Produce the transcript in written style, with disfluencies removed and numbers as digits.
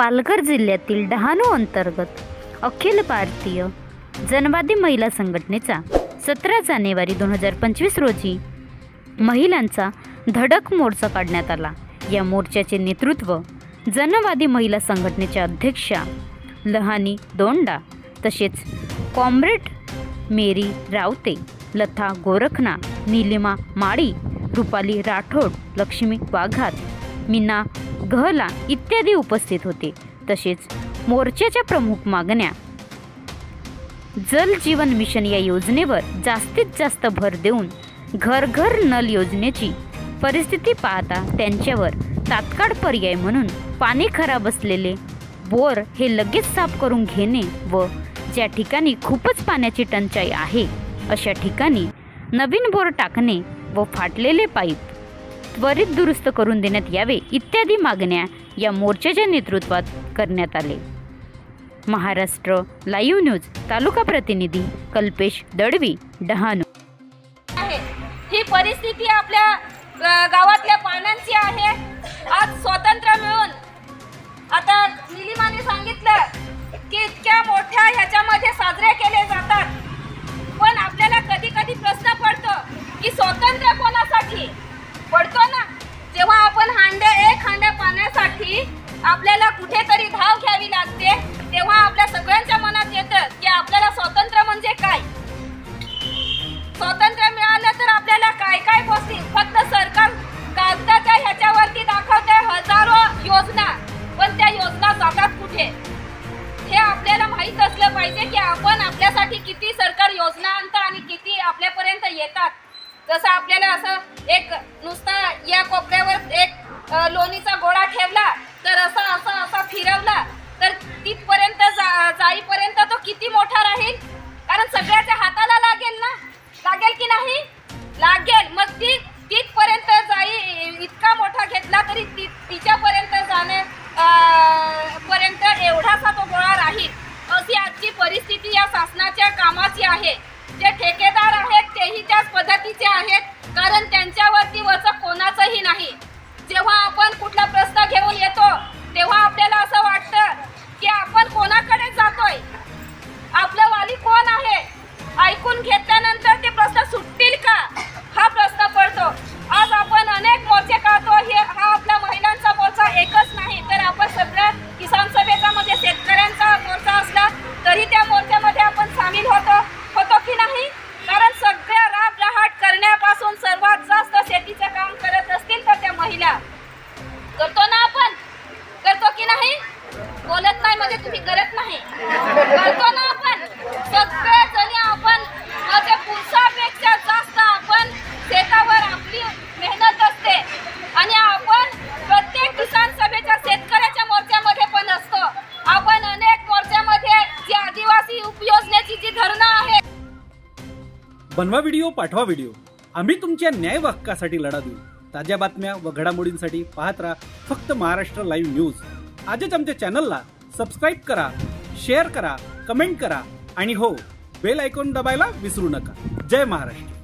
पालघर जिल्ह्यातील डहाणू अंतर्गत अखिल भारतीय जनवादी महिला संघटनेचा 17 जानेवारी 2025 रोजी महिलांचा धडक मोर्चा काढण्यात आला। या मोर्चाचे नेतृत्व जनवादी महिला संघटनेच्या अध्यक्षा लहानी दोंडा तसेच कॉम्रेड मेरी रावते, लता गोरखना, नीलिमा माळी, रुपाली राठोड, लक्ष्मी वाघात, मीना गहला इत्यादी उपस्थित होते। तसेच मोर्चाच्या प्रमुख मागण्या जल जीवन मिशन या योजनेवर जास्तीत जास्त भर देऊन घर घर नल योजनेची परिस्थिती पाहता त्यांच्यावर तात्काळ पर्याय म्हणून पाणी खराब असलेले बोर हे लगेच साफ करून घेणे व ज्या ठिकाणी खूपच पाण्याची टंचाई आहे अशा ठिकाणी नवीन बोर टाकणे व फाटलेले पाईप त्वरित दुरुस्त करून देण्यात यावे इत्यादी मागण्या या मोर्चाच्या नेतृत्वात करण्यात आले। महाराष्ट्र लाईव्ह न्यूज तालुका प्रतिनिधी कल्पेश दळवी, डहाणू। ही परिस्थिती आपल्या गावातल्या पाण्याची आहे। आज स्वातंत्र्य मिळून आता निलिमाने सांगितलं की इतक्या मोठ्या ह्याच्यामध्ये साजरे केले जातात, पण आपल्याला कधी कधी प्रश्न पडतो की स्वातंत्र्य कोणासाठी पडतो ना। जेव्हा आपण एक हांडे पाण्यासाठी आपल्याला कुठेतरी धाव घ्यावी लागते, तेव्हा आपल्या सगळ्यांच्या मनात येतं की आपल्याला स्वातंत्र्य म्हणजे काय। स्वातंत्र्य मिळालं तर आपल्याला काय काय गोष्टी फक्त सरकार कागदाच्या ह्याच्यावरती दाखवते हजारो योजना, पण त्या योजना जातात कुठे हे आपल्याला माहित असलं पाहिजे की आपण आपल्यासाठी किती सरकार योजना आणतं आणि किती आपल्यापर्यंत येतात। जसं आपल्याला असं एक नुसता या कोपऱ्यावर एक लोणीचा गोळा ठेवला तर असा फिरवला तर तिथपर्यंत जाईपर्यंत तो किती मोठा राहील, कारण सगळ्याच्या हाताला लागेल की नाही लागेल। मग ती तिथपर्यंत इतका मोठा घेतला तरी तिच्यापर्यंत जाणे पर्यंत एवढासा तो गोळा राहील। अशी आजची परिस्थिती या शासनाच्या कामाची आहे। जे ठेकेदार आहेत तेही त्याच पद्धतीचे आहेत, कारण त्यांच्यावरती वचक कोणाचंही नाही। जेव्हा आपण कुठला प्रश्न घेऊन येतो तेव्हा आपल्याला असं वाटतं की आपण कोणाकडे जातोय, आपलं वाली कोण आहे। ऐकून घेतल्यानंतर ते प्रश्न सुटतील का हा प्रश्न पडतो। आज आपण अनेक मोर्चे काढतो, हा आपल्या महिलांचा मोर्चा एकच नाही तर आपण सगळ्या किसान सभेचा मध्ये शेतकऱ्यांचा मोर्चा असला तरी त्या मोर्चामध्ये आपण सामील होतो की नाही, कारण सगळ्या राबराहाट करण्यापासून सर्वात जास्त शेतीचं काम करत असतील तर त्या महिला करतो ना। आपण करतो की नाही, बोलत नाही म्हणजे तुम्ही करत नाही, करतो ना आपण सगळे जणी। आपण माझ्या पुरुषापेक्षा जास्त आपण शेतावर आपली मेहनत असते आणि आपण प्रत्येक किसान सभेच्या शेतकऱ्याच्या मोर्चामध्ये पण असतो। आपण अनेक मोर्चामध्ये जी आदिवासी उपयोजनेची जी धरणं आहे, बनवा व्हिडिओ, पाठवा व्हिडिओ, आम्ही तुमच्या न्याय हक्कासाठी लढा देऊ। ताज्या बातम्या व घडामोडींसाठी पाहत राहा फक्त महाराष्ट्र लाईव्ह न्यूज। आजच आमच्या चॅनलला सबस्क्राईब करा, शेअर करा, कमेंट करा आणि हो, बेल आयकॉन दबायला विसरू नका। जय महाराष्ट्र।